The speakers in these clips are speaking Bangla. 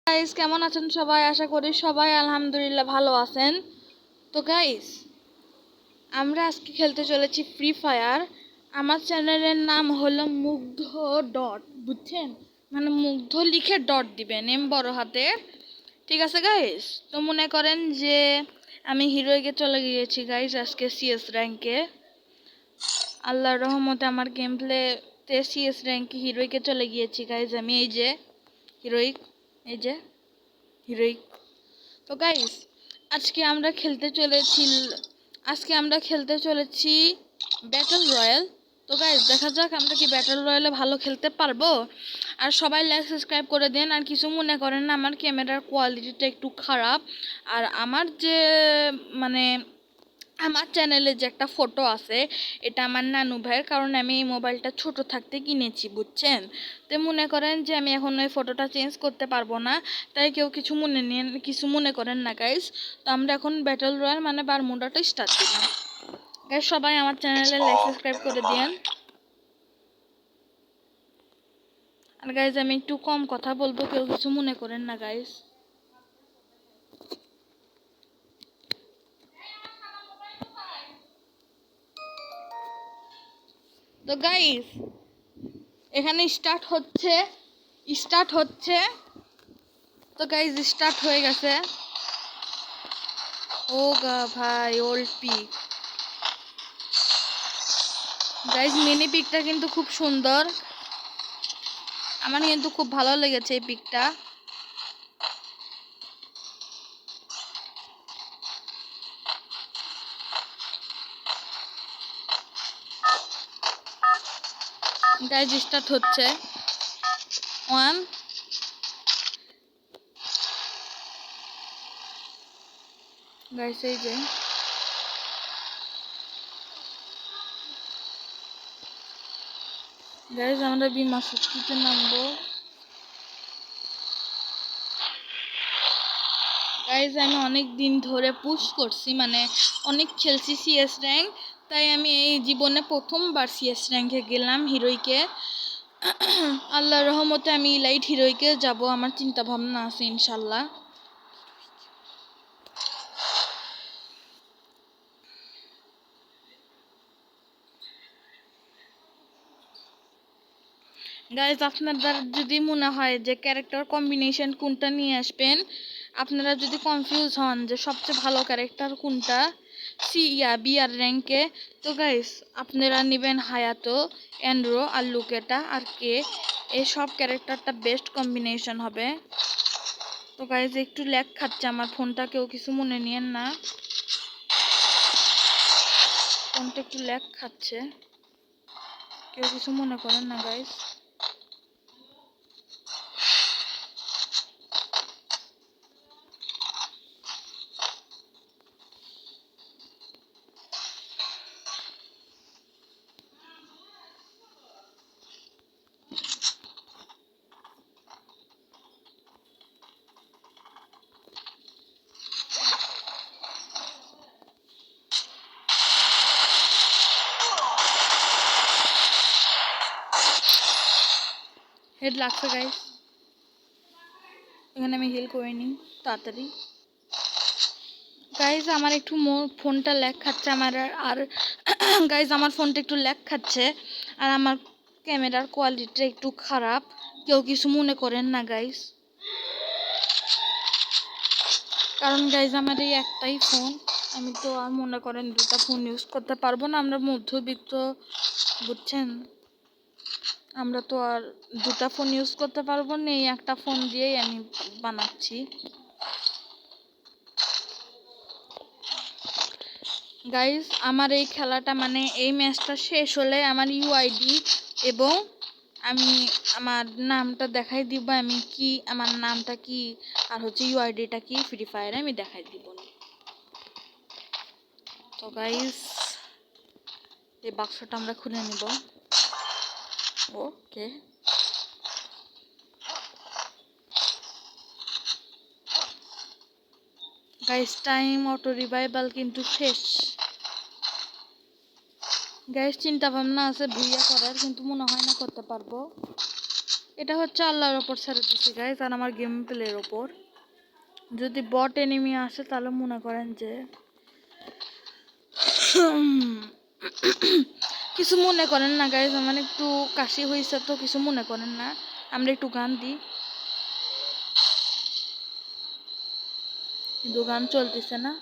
গাইস কেমন আছেন সবাই? আশা করি সবাই আলহামদুলিল্লাহ ভালো আছেন। তো গাইস আমরা আজকে খেলতে চলেছি ফ্রি ফায়ার। আমার চ্যানেলের নাম হলো মুগ্ধ ডট, বুঝছেন? মানে মুগ্ধ লিখে ডট দিবেন, এম বড় হাতের, ঠিক আছে গাইস? তো মনে করেন যে আমি হিরোইকে চলে গিয়েছি গাইস আজকে সিএস র্যাঙ্কে। আল্লাহর রহমতে আমার গেম প্লেতে সিএস র্যাঙ্কে হিরোইকে চলে গিয়েছি গাইস। আমি এই যে হিরোইক, এই যে হিরোইক। তো গাইস আজকে আমরা খেলতে চলেছি ব্যাটল রয়্যাল। তো গাইস দেখা যাক আমরা কি ব্যাটল রয়্যালে ভালো খেলতে পারবো। আর সবাই লাইক সাবস্ক্রাইব করে দেন। আর কিছু মনে করেন না, আমার ক্যামেরার কোয়ালিটিটা একটু খারাপ। আর আমার যে মানে আমার চ্যানেলে যে একটা ফটো আছে, এটা আমার নানু ভাইয়ের, কারণ আমি এই মোবাইলটা ছোট থাকতে কিনেছি, বুঝছেন? তো মনে করেন যে আমি এখন ওই ফটোটা চেঞ্জ করতে পারবো না, তাই কেউ কিছু মনে করেন না গাইস। তো আমরা এখন ব্যাটল রয়্যাল মানে বারমুডাটা স্টার্ট দিলাম গাইস। সবাই আমার চ্যানেলে লাইক সাবস্ক্রাইব করে দিয়েন। আর গাইস আমি একটু কম কথা বলবো, কেউ কিছু মনে করেন না গাইস। তো গাইস এখানে স্টার্ট হচ্ছে। তো গাইস স্টার্ট হয়ে গেছে। ও গা ভাই, ওল্ড পিক গাইস, মিনি পিকটা কিন্তু খুব সুন্দর, আমার কিন্তু খুব ভালো লেগেছে এই পিকটা। গাইস স্টার্ট হচ্ছে। ওয়ান, গাইস এই যে গাইস আমরা বিমা শক্তিতে নামবো। গাইস আমি অনেক দিন ধরে পুশ করছি, মানে অনেক খেলছি সিএস র্যাঙ্ক, তাই আমি এই জীবনে প্রথমবার সিএস র্যাঙ্কে গেলাম হিরোইকে। আল্লাহর রহমতে আমি লাইট হিরোইকে যাব, আমার চিন্তা ভাবনা আছে ইনশাল্লাহ। গাইজ আপনাদের যদি মনে হয় যে ক্যারেক্টার কম্বিনেশন কোনটা নিয়ে আসবেন, আপনারা যদি কনফিউজ হন যে সবচেয়ে ভালো ক্যারেক্টার কোনটা বিআর র্যাঙ্কে, তো গাইজ আপনারা নেবেন হায়াতো, অ্যান্ড্রো আর লুকেটা আর কে, এই সব ক্যারেক্টারটা বেস্ট কম্বিনেশন হবে। তো গাইজ একটু ল্যাগ খাচ্ছে আমার ফোনটা, কেউ কিছু মনে নিয়েন না, ফোনটা একটু ল্যাগ খাচ্ছে, কেউ কিছু মনে করেন না গাইজ। হেড লাগছে গাইস, এখানে আমি হিল করে নিই তাড়াতাড়ি। গাইজ আমার একটু ফোনটা ল্যাগ খাচ্ছে আমার, আর গাইজ আমার ফোনটা একটু ল্যাগ খাচ্ছে, আর আমার ক্যামেরার কোয়ালিটিটা একটু খারাপ, কেউ কিছু মনে করেন না গাইজ। কারণ গাইজ আমার এই একটাই ফোন, আমি তো আর মনে করেন দুটা ফোন ইউজ করতে পারবো না, আমরা মধ্যবিত্ত, বুঝছেন? আমরা তো আর দুটা ফোন ইউজ করতে পারবো না, এই একটা ফোন দিয়েই আমি বানাচ্ছি। গাইজ আমার এই খেলাটা মানে এই ম্যাচটা শেষ হলে আমার ইউআইডি এবং আমি আমার নামটা দেখাই দিব, আমি কি আমার নামটা কি আর হচ্ছে ইউআইডিটা কি ফ্রি ফায়ারে আমি দেখাই দিব। তো গাইজ এই বাক্সটা আমরা খুলে নিব। Okay guys time auto revival কিন্তু শেষ। গাইজ চিন্তা ভাবনা আছে ভুইয়া করার, কিন্তু মনে হয় না করতে পারবো। এটা হচ্ছে আল্লাহর ওপর ছেড়ে দিচ্ছি গাইজ, আর আমার গেম প্লের ওপর। যদি বট এনিমি আসে তাহলে মনে করেন যে কিছু মনে করেন না গাইজ, আমার একটু কাশি হয়েছে তো কিছু মনে করেন না, আমরা একটু গান দিই। কিন্তু গান চলতেছে না।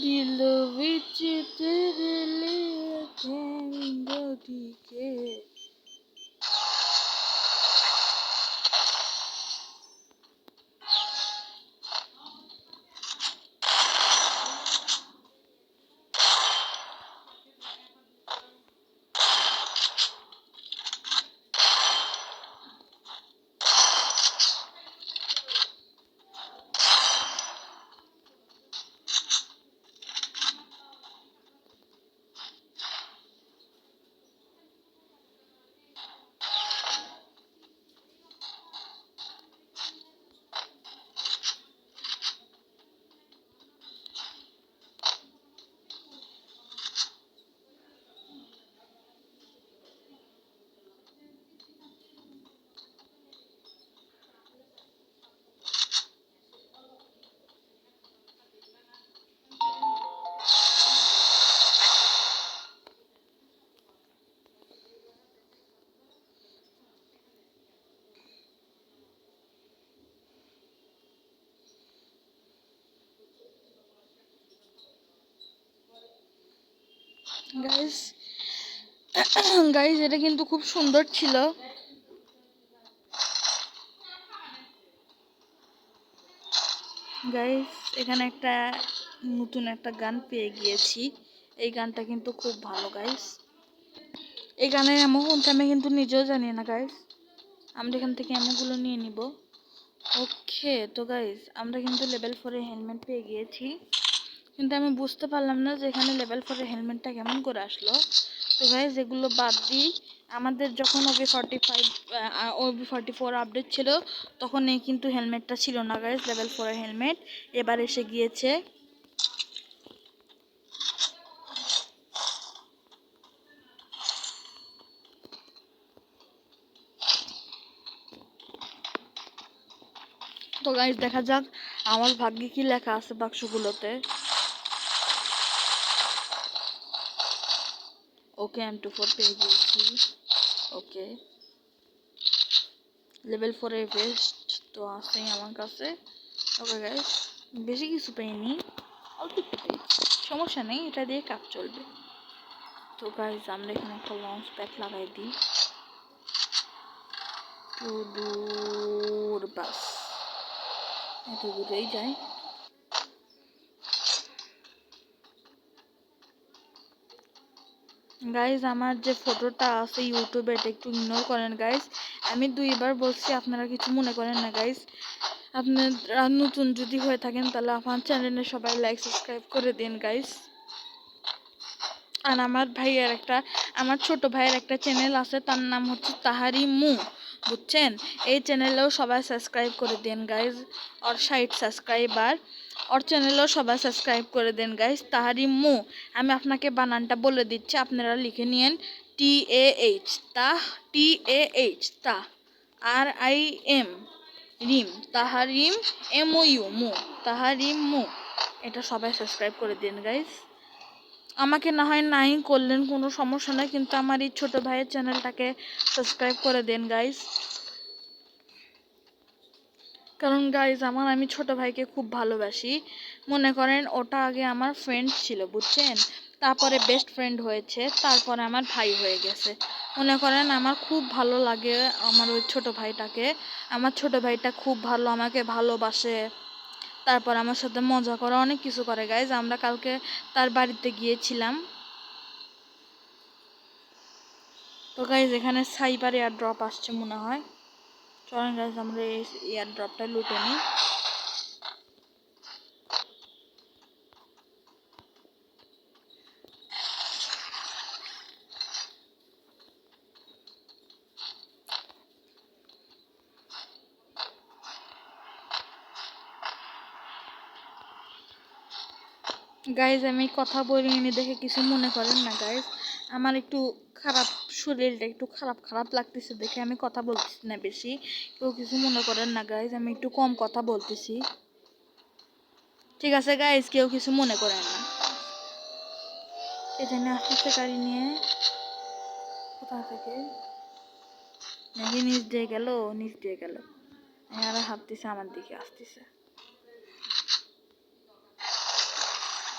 दिल विच तेरे लिए जिंदगी के গাইস গাইস এটা কিন্তু খুব সুন্দর ছিল। গাইস এখানে একটা নতুন একটা গান পেয়ে গিয়েছি, এই গানটা কিন্তু খুব ভালো গাইস। এই গানের এমন কোনটা আমি কিন্তু নিজেও জানি না গাইস, আমরা এখান থেকে এমনগুলো নিয়ে নিব। ওকে তো গাইস আমরা কিন্তু লেভেল 4 এর হেলমেট পেয়ে গিয়েছি, কিন্তু আমি বুঝতে পারলাম না যে এখানে লেভেল 4 এর হেলমেটটা কেমন করে আসলো। তো গাইস এগুলো বাদ দিই, আমাদের যখন OB44 আপডেট ছিল তখন এই কিন্তু হেলমেটটা ছিল না গাইস, লেভেল 4 এর হেলমেট এবার এসে গিয়েছে। তো গাইস দেখা যাক আমার ভাগ্যে কি লেখা আছে বাক্সগুলোতে। ওকে M24 পেয়ে গিয়েছি। ওকে লেভেল 4 এর ভেস্ট তো আছেই আমার কাছে। ওকে গাইস বেশি কিছু পাইনি, অল্প একটু পেয়েছি, সমস্যা নেই, এটা দিয়ে কাজ চলবে। তো গাইস আমরা এখানে একটা লঞ্চ প্যাড লাগাই দিই, তো দূর বাস এত দূরেই যাই। গাইজ আমার যে ফটোটা আছে ইউটিউবে এটা একটু ইগনোর করেন গাইজ, আমি 2বার বলছি, আপনারা কিছু মনে করেন না গাইজ। আপনারা নতুন যদি হয়ে থাকেন তাহলে আমার চ্যানেলে সবাই লাইক সাবস্ক্রাইব করে দিন গাইজ। আর আমার ছোট ভাইয়ের একটা চ্যানেল আছে, তার নাম হচ্ছে তাহারি মু, বুঝছেন? এই চ্যানেলেও সবাই সাবস্ক্রাইব করে দিন গাইজ, আর 60 সাবস্ক্রাইবার, ওর চ্যানেলেও সবাই সাবস্ক্রাইব করে দেন গাইজ। তাহারি মু, আমি আপনাকে বানানটা বলে দিচ্ছি, আপনারা লিখে নিন। TAH TAH তা, RIM রিম, তাহারিম MOU মু, তাহারিম মু, এটা সবাই সাবস্ক্রাইব করে দিন গাইজ। আমাকে না হয় নাই করলেন কোনো সমস্যা নয়, কিন্তু আমার এই ছোট ভাইয়ের চ্যানেলটাকে সাবস্ক্রাইব করে দেন গাইজ। কারণ গাইজ আমি ছোট ভাইকে খুব ভালোবাসি, মনে করেন ওটা আগে আমার ফ্রেন্ড ছিল, বুঝছেন? তারপরে বেস্ট ফ্রেন্ড হয়েছে, তারপরে আমার ভাই হয়ে গেছে। মনে করেন আমার খুব ভালো লাগে আমার ওই ছোট ভাইটাকে, আমার ছোট ভাইটা খুব ভালো, আমাকে ভালোবাসে, তারপর আমার সাথে মজা করে, অনেক কিছু করে গাইজ। আমরা কালকে তার বাড়িতে গিয়েছিলাম। তো গাইজ এখানে সাইবার এয়ার ড্রপ আসছে মনে হয়, চলেন গাইজ আমরা এই এয়ার ড্রপটা লুটে নিই। গাইজ আমি কথা বলিনি দেখে কিছু মনে করেন না গাইজ, আমার একটু খারাপ, শরীরটা একটু খারাপ খারাপ লাগতেছে দেখে আমি কথা বলতেছি না বেশি, কেউ কিছু মনে করেন না গাইজ, আমি একটু কম কথা বলতেছি, ঠিক আছে গাইজ, কেউ কিছু মনে করেন না। কে জানে আসতেছে গাড়ি নিয়ে, কোথা থেকে নাকি নিচ দিয়ে গেল, নিচ দিয়ে গেল, আর হাঁটতেছে আমার দিকে আসতেছে।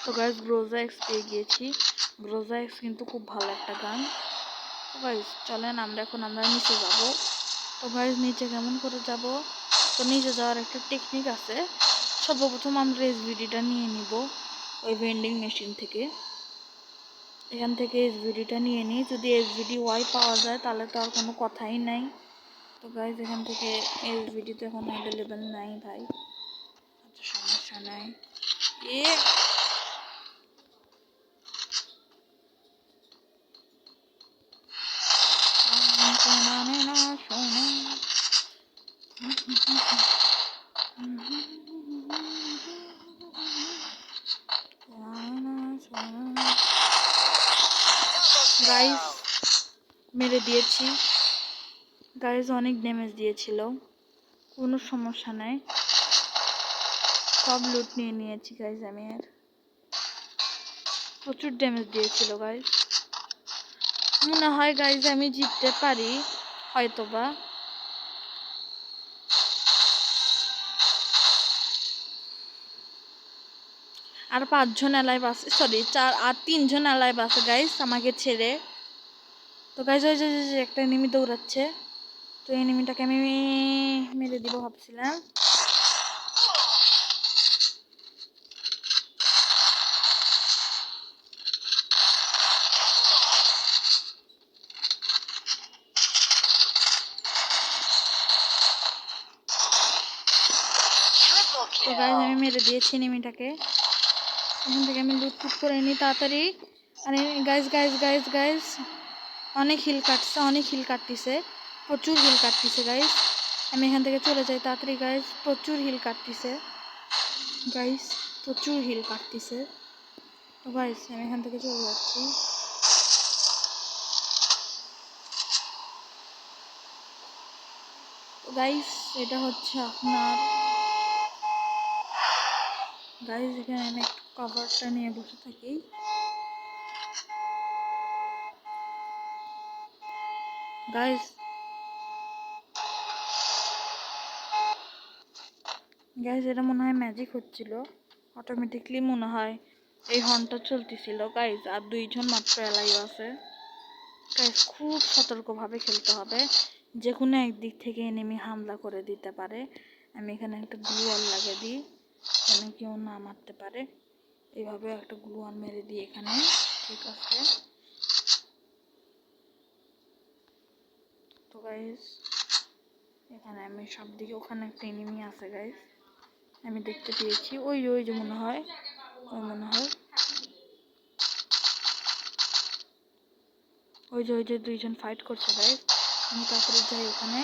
তো গাইজ গ্রোজা এক্স পেয়ে গিয়েছি, গ্রোজা এক্স কিন্তু খুব ভালো একটা গান। তো গাইজ চলেন আমরা নিচে যাব। তো গাইজ নিচে কেমন করে যাব, তো নিচে যাওয়ার একটা টেকনিক আছে। সর্বপ্রথম আমরা এসভিডিটা নিয়ে নিব ওই ভেন্ডিং মেশিন থেকে, এখান থেকে এসভিডিটা নিয়ে নিই, যদি এসভিডি ওয়াই পাওয়া যায় তাহলে তো আর কোনো কথাই নাই। তো গাইজ এখান থেকে এসভিডি তো এখন অ্যাভেলেবেল নাই ভাই, আচ্ছা সমস্যা নাই। এ গাইজ মেরে দিয়েছি, গাইজ অনেক ড্যামেজ দিয়েছিল, কোনো সমস্যা নাই, সব লুট নিয়ে নিয়েছি গাইজ আমি, আর প্রচুর ড্যামেজ দিয়েছিল গাইজ। মনে হয় গাইজ আমি জিততে পারি হয়তোবা। আর 5 জন অ্যালাইভ আছে, সরি 3 জন অ্যালাইভ আছে গাইজ আমাকে ছেড়ে। তো গাইজ ওই যে একটা এনিমি দৌড়াচ্ছে, তো এনিমিটাকে আমি মেরে দিব ভাবছিলাম। তো গাইজ আমি মেরে দিয়েছি এনিমিটাকে, এখান থেকে আমি লুট টুট করে নিই তাড়াতাড়ি। আরে গাইজ গাইজ গাইজ গাইজ অনেক হিল কাটছে, অনেক হিল কাটতেছে, প্রচুর হিল কাটতেছে গাইজ, আমি এখান থেকে চলে যাই তাড়াতাড়ি গাইজ, প্রচুর হিল কাটতেছে গাইজ, প্রচুর হিল কাটতেছে। তো গাইজ আমি এখান থেকে চলে যাচ্ছি। তো গাইজ এটা হচ্ছে আপনার, গাইজ এখানে আমি একটু কভারটা নিয়ে বসে থাকি। গাইজ গাইজ এটা মনে হয় ম্যাজিক হচ্ছিল, অটোমেটিকলি মনে হয় এই হর্নটা চলতেছিল গাইজ, আর 2 জন মাত্র অ্যালাইভ আছে গাইজ, খুব সতর্কভাবে খেলতে হবে, যে কোনো একদিক থেকে এনিমি হামলা করে দিতে পারে। আমি এখানে একটা গ্লু ওয়াল লাগিয়ে দিই যেন কেউ না মারতে পারে, এইভাবে একটা গ্লু ওয়াল মেরে দিই এখানে, ঠিক আছে। তো গাইজ এখানে আমি সব দিকে, ওখানে একটা এনিমি আছে গাইজ আমি দেখতে পেয়েছি, ওই যে মনে হয়, ওই যে 2 জন ফাইট করছে গাইজ, আমি তারপরে যাই ওখানে,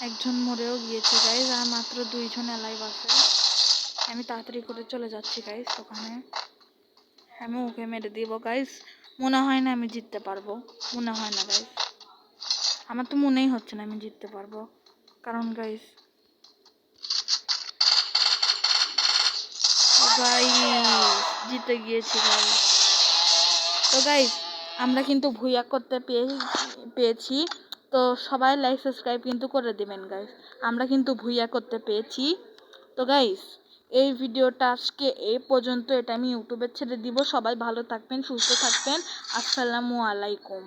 একজন মরেও গিয়েছে গাইজ, আর মাত্র 2 জন অ্যালাইভ আছে, আমি তাড়াতাড়ি করে চলে যাচ্ছি গাইজ ওখানে, আমি ওকে মেরে দিব গাইজ, মনে হয় না আমি জিততে পারবো, মনে হয় না গাইজ, আমার তো মনেই হচ্ছে না আমি জিততে পারবো, কারণ গাইজ জিতে গিয়েছি গাইজ। তো গাইজ আমরা কিন্তু ভুইয়া করতে পেয়েছি, তো সবাই লাইক সাবস্ক্রাইব কিন্তু করে দিবেন গাইজ, আমরা কিন্তু ভুইয়া করতে পেয়েছি। তো গাইজ এই ভিডিওটা আজকে এই পর্যন্ত, এটা আমি ইউটিউবে ছেড়ে দিব, সবাই ভালো থাকবেন, সুস্থ থাকবেন, আসসালামু আলাইকুম।